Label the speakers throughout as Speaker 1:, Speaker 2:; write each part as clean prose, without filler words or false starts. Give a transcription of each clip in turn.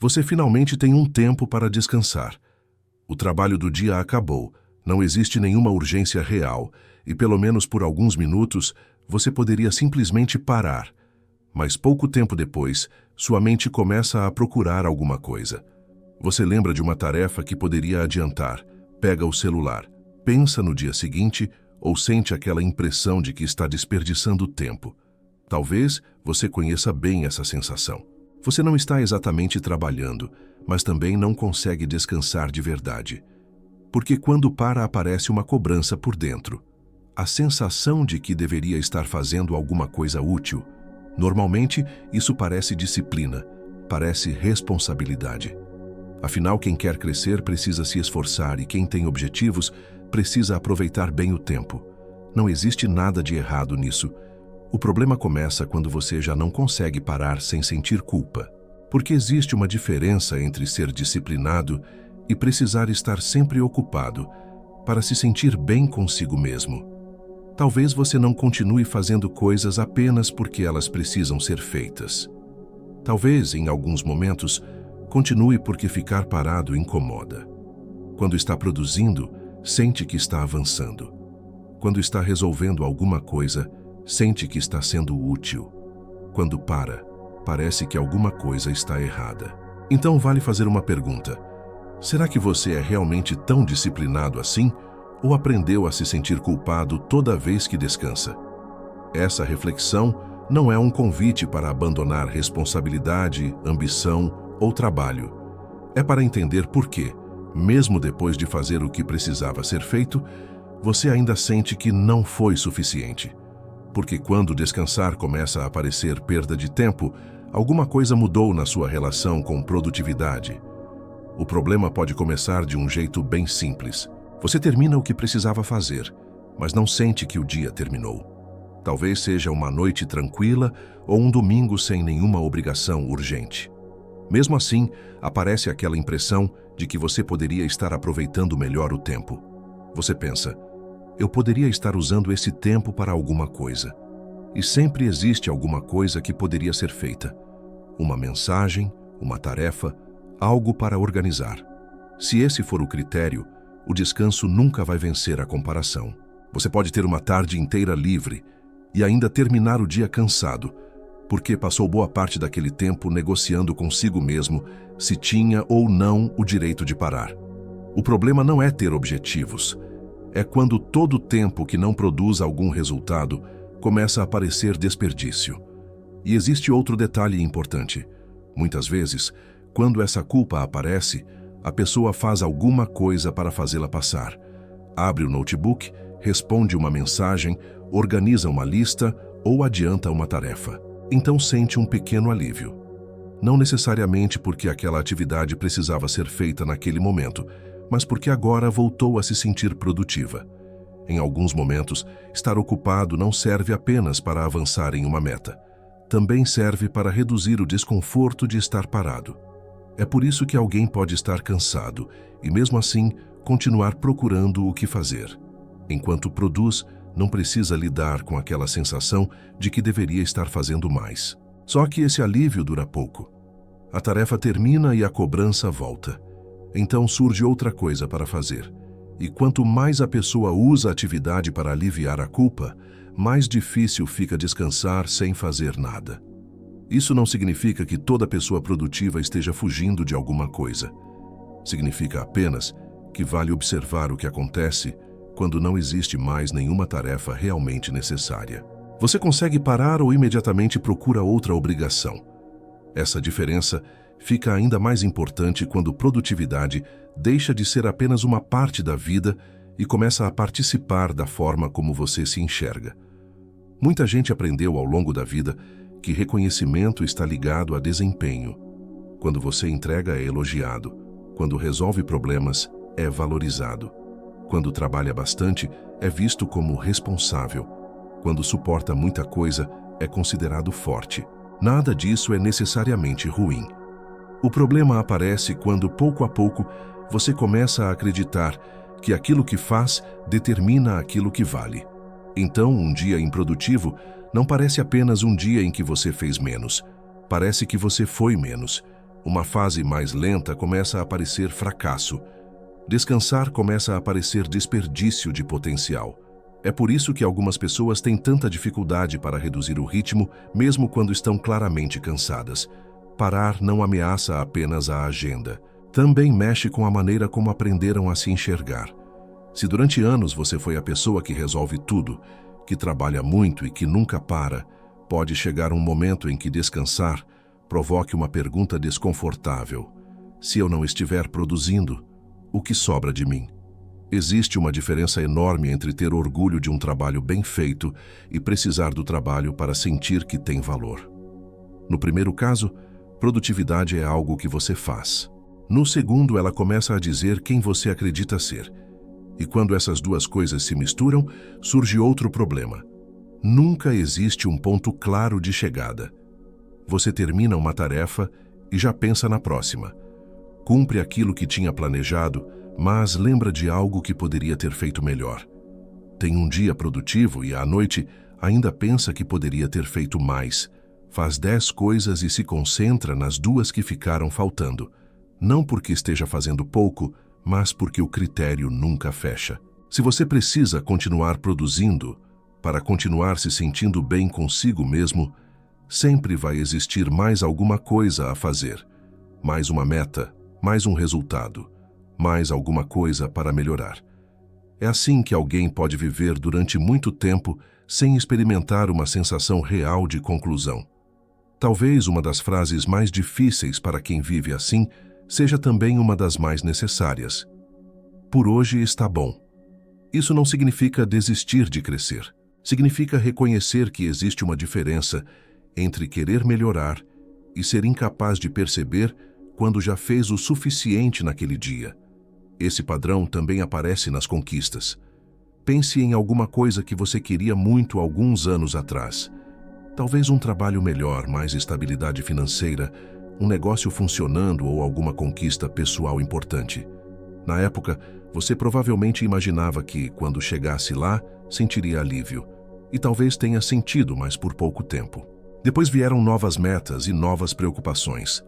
Speaker 1: Você finalmente tem um tempo para descansar. O trabalho do dia acabou, não existe nenhuma urgência real, e pelo menos por alguns minutos, você poderia simplesmente parar. Mas pouco tempo depois, sua mente começa a procurar alguma coisa. Você lembra de uma tarefa que poderia adiantar, pega o celular, pensa no dia seguinte ou sente aquela impressão de que está desperdiçando tempo. Talvez você conheça bem essa sensação. Você não está exatamente trabalhando, mas também não consegue descansar de verdade. Porque quando para, aparece uma cobrança por dentro. A sensação de que deveria estar fazendo alguma coisa útil. Normalmente, isso parece disciplina, parece responsabilidade. Afinal, quem quer crescer precisa se esforçar e quem tem objetivos precisa aproveitar bem o tempo. Não existe nada de errado nisso. O problema começa quando você já não consegue parar sem sentir culpa. Porque existe uma diferença entre ser disciplinado e precisar estar sempre ocupado para se sentir bem consigo mesmo. Talvez você não continue fazendo coisas apenas porque elas precisam ser feitas. Talvez, em alguns momentos, continue porque ficar parado incomoda. Quando está produzindo, sente que está avançando. Quando está resolvendo alguma coisa, sente que está sendo útil. Quando para, parece que alguma coisa está errada. Então vale fazer uma pergunta. Será que você é realmente tão disciplinado assim? Ou aprendeu a se sentir culpado toda vez que descansa? Essa reflexão não é um convite para abandonar responsabilidade, ambição ou trabalho. É para entender por que, mesmo depois de fazer o que precisava ser feito, você ainda sente que não foi suficiente. Porque quando descansar começa a aparecer perda de tempo, alguma coisa mudou na sua relação com produtividade. O problema pode começar de um jeito bem simples. Você termina o que precisava fazer, mas não sente que o dia terminou. Talvez seja uma noite tranquila ou um domingo sem nenhuma obrigação urgente. Mesmo assim, aparece aquela impressão de que você poderia estar aproveitando melhor o tempo. Você pensa, eu poderia estar usando esse tempo para alguma coisa. E sempre existe alguma coisa que poderia ser feita. Uma mensagem, uma tarefa, algo para organizar. Se esse for o critério, o descanso nunca vai vencer a comparação. Você pode ter uma tarde inteira livre e ainda terminar o dia cansado, porque passou boa parte daquele tempo negociando consigo mesmo se tinha ou não o direito de parar. O problema não é ter objetivos. É quando todo o tempo que não produz algum resultado começa a parecer desperdício. E existe outro detalhe importante. Muitas vezes, quando essa culpa aparece, a pessoa faz alguma coisa para fazê-la passar. Abre o notebook, responde uma mensagem, organiza uma lista ou adianta uma tarefa. Então sente um pequeno alívio. Não necessariamente porque aquela atividade precisava ser feita naquele momento, mas porque agora voltou a se sentir produtiva. Em alguns momentos, estar ocupado não serve apenas para avançar em uma meta. Também serve para reduzir o desconforto de estar parado. É por isso que alguém pode estar cansado e, mesmo assim, continuar procurando o que fazer. Enquanto produz, não precisa lidar com aquela sensação de que deveria estar fazendo mais. Só que esse alívio dura pouco. A tarefa termina e a cobrança volta. Então surge outra coisa para fazer. E quanto mais a pessoa usa a atividade para aliviar a culpa, mais difícil fica descansar sem fazer nada. Isso não significa que toda pessoa produtiva esteja fugindo de alguma coisa. Significa apenas que vale observar o que acontece quando não existe mais nenhuma tarefa realmente necessária. Você consegue parar ou imediatamente procura outra obrigação. Essa diferença fica ainda mais importante quando produtividade deixa de ser apenas uma parte da vida e começa a participar da forma como você se enxerga. Muita gente aprendeu ao longo da vida que reconhecimento está ligado a desempenho. Quando você entrega, é elogiado. Quando resolve problemas, é valorizado. Quando trabalha bastante, é visto como responsável. Quando suporta muita coisa, é considerado forte. Nada disso é necessariamente ruim. O problema aparece quando, pouco a pouco, você começa a acreditar que aquilo que faz determina aquilo que vale. Então, um dia improdutivo não parece apenas um dia em que você fez menos. Parece que você foi menos. Uma fase mais lenta começa a aparecer fracasso. Descansar começa a aparecer desperdício de potencial. É por isso que algumas pessoas têm tanta dificuldade para reduzir o ritmo, mesmo quando estão claramente cansadas. Parar não ameaça apenas a agenda. Também mexe com a maneira como aprenderam a se enxergar. Se durante anos você foi a pessoa que resolve tudo, que trabalha muito e que nunca para, pode chegar um momento em que descansar provoque uma pergunta desconfortável. Se eu não estiver produzindo, o que sobra de mim? Existe uma diferença enorme entre ter orgulho de um trabalho bem feito e precisar do trabalho para sentir que tem valor. No primeiro caso, produtividade é algo que você faz. No segundo, ela começa a dizer quem você acredita ser. E quando essas duas coisas se misturam, surge outro problema. Nunca existe um ponto claro de chegada. Você termina uma tarefa e já pensa na próxima. Cumpre aquilo que tinha planejado, mas lembra de algo que poderia ter feito melhor. Tem um dia produtivo e à noite ainda pensa que poderia ter feito mais. Faz 10 coisas e se concentra nas 2 que ficaram faltando. Não porque esteja fazendo pouco, mas porque o critério nunca fecha. Se você precisa continuar produzindo, para continuar se sentindo bem consigo mesmo, sempre vai existir mais alguma coisa a fazer. Mais uma meta, mais um resultado, mais alguma coisa para melhorar. É assim que alguém pode viver durante muito tempo sem experimentar uma sensação real de conclusão. Talvez uma das frases mais difíceis para quem vive assim seja também uma das mais necessárias. Por hoje está bom. Isso não significa desistir de crescer. Significa reconhecer que existe uma diferença entre querer melhorar e ser incapaz de perceber quando já fez o suficiente naquele dia. Esse padrão também aparece nas conquistas. Pense em alguma coisa que você queria muito alguns anos atrás. Talvez um trabalho melhor, mais estabilidade financeira, um negócio funcionando ou alguma conquista pessoal importante. Na época, você provavelmente imaginava que, quando chegasse lá, sentiria alívio. E talvez tenha sentido, mas por pouco tempo. Depois vieram novas metas e novas preocupações.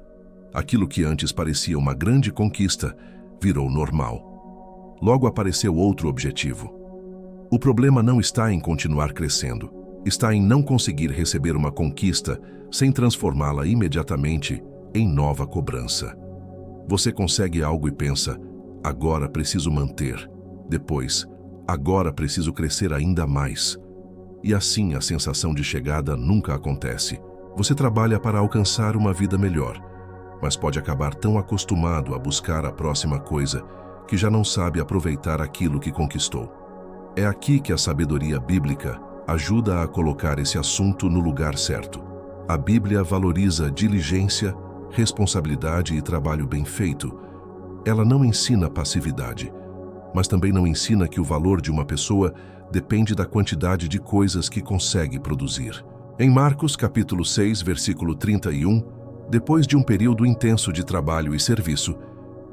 Speaker 1: Aquilo que antes parecia uma grande conquista virou normal. Logo apareceu outro objetivo. O problema não está em continuar crescendo. Está em não conseguir receber uma conquista sem transformá-la imediatamente em nova cobrança. Você consegue algo e pensa, agora preciso manter. Depois, agora preciso crescer ainda mais. E assim a sensação de chegada nunca acontece. Você trabalha para alcançar uma vida melhor, mas pode acabar tão acostumado a buscar a próxima coisa que já não sabe aproveitar aquilo que conquistou. É aqui que a sabedoria bíblica ajuda a colocar esse assunto no lugar certo. A Bíblia valoriza diligência, responsabilidade e trabalho bem feito. Ela não ensina passividade, mas também não ensina que o valor de uma pessoa depende da quantidade de coisas que consegue produzir. Em Marcos capítulo 6, versículo 31, depois de um período intenso de trabalho e serviço,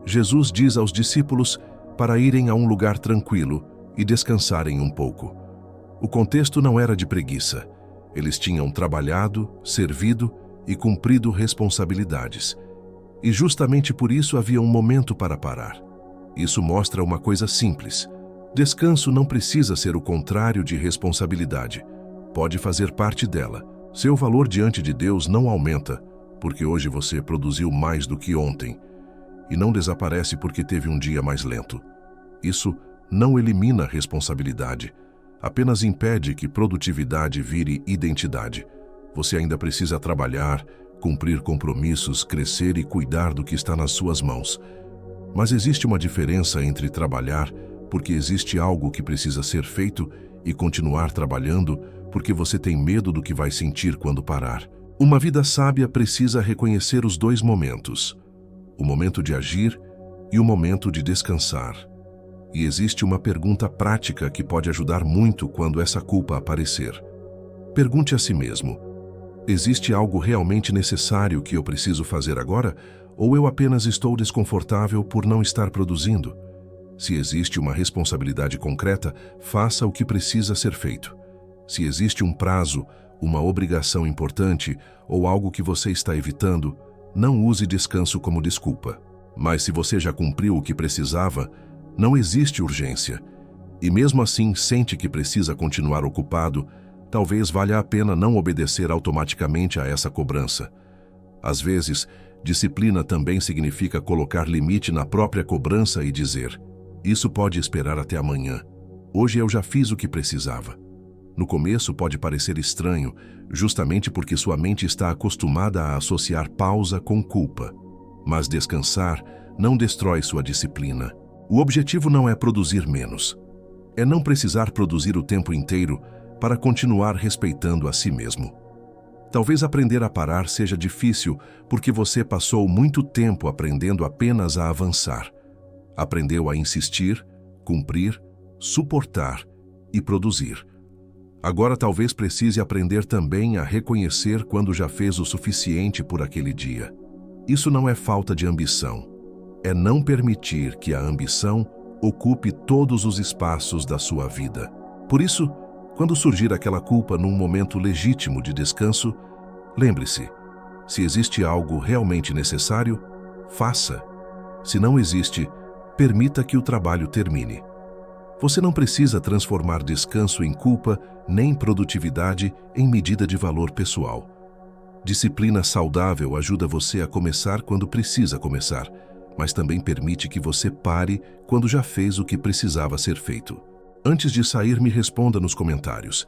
Speaker 1: Jesus diz aos discípulos para irem a um lugar tranquilo e descansarem um pouco. O contexto não era de preguiça. Eles tinham trabalhado, servido e cumprido responsabilidades. E justamente por isso havia um momento para parar. Isso mostra uma coisa simples. Descanso não precisa ser o contrário de responsabilidade. Pode fazer parte dela. Seu valor diante de Deus não aumenta, porque hoje você produziu mais do que ontem, e não desaparece porque teve um dia mais lento. Isso não elimina responsabilidade, apenas impede que produtividade vire identidade. Você ainda precisa trabalhar, cumprir compromissos, crescer e cuidar do que está nas suas mãos. Mas existe uma diferença entre trabalhar porque existe algo que precisa ser feito e continuar trabalhando porque você tem medo do que vai sentir quando parar. Uma vida sábia precisa reconhecer os dois momentos, o momento de agir e o momento de descansar. E existe uma pergunta prática que pode ajudar muito quando essa culpa aparecer. Pergunte a si mesmo: existe algo realmente necessário que eu preciso fazer agora, ou eu apenas estou desconfortável por não estar produzindo? Se existe uma responsabilidade concreta, faça o que precisa ser feito. Se existe um prazo, uma obrigação importante ou algo que você está evitando, não use descanso como desculpa. Mas se você já cumpriu o que precisava, não existe urgência. E mesmo assim sente que precisa continuar ocupado, talvez valha a pena não obedecer automaticamente a essa cobrança. Às vezes, disciplina também significa colocar limite na própria cobrança e dizer: isso pode esperar até amanhã. Hoje eu já fiz o que precisava. No começo pode parecer estranho, justamente porque sua mente está acostumada a associar pausa com culpa. Mas descansar não destrói sua disciplina. O objetivo não é produzir menos. É não precisar produzir o tempo inteiro para continuar respeitando a si mesmo. Talvez aprender a parar seja difícil porque você passou muito tempo aprendendo apenas a avançar. Aprendeu a insistir, cumprir, suportar e produzir. Agora talvez precise aprender também a reconhecer quando já fez o suficiente por aquele dia. Isso não é falta de ambição. É não permitir que a ambição ocupe todos os espaços da sua vida. Por isso, quando surgir aquela culpa num momento legítimo de descanso, lembre-se, se existe algo realmente necessário, faça. Se não existe, permita que o trabalho termine. Você não precisa transformar descanso em culpa, nem produtividade em medida de valor pessoal. Disciplina saudável ajuda você a começar quando precisa começar, mas também permite que você pare quando já fez o que precisava ser feito. Antes de sair, me responda nos comentários.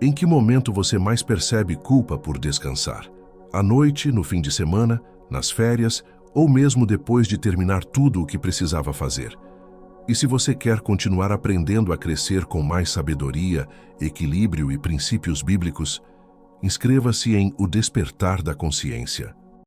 Speaker 1: Em que momento você mais percebe culpa por descansar? À noite, no fim de semana, nas férias ou mesmo depois de terminar tudo o que precisava fazer? E se você quer continuar aprendendo a crescer com mais sabedoria, equilíbrio e princípios bíblicos, inscreva-se em O Despertar da Consciência.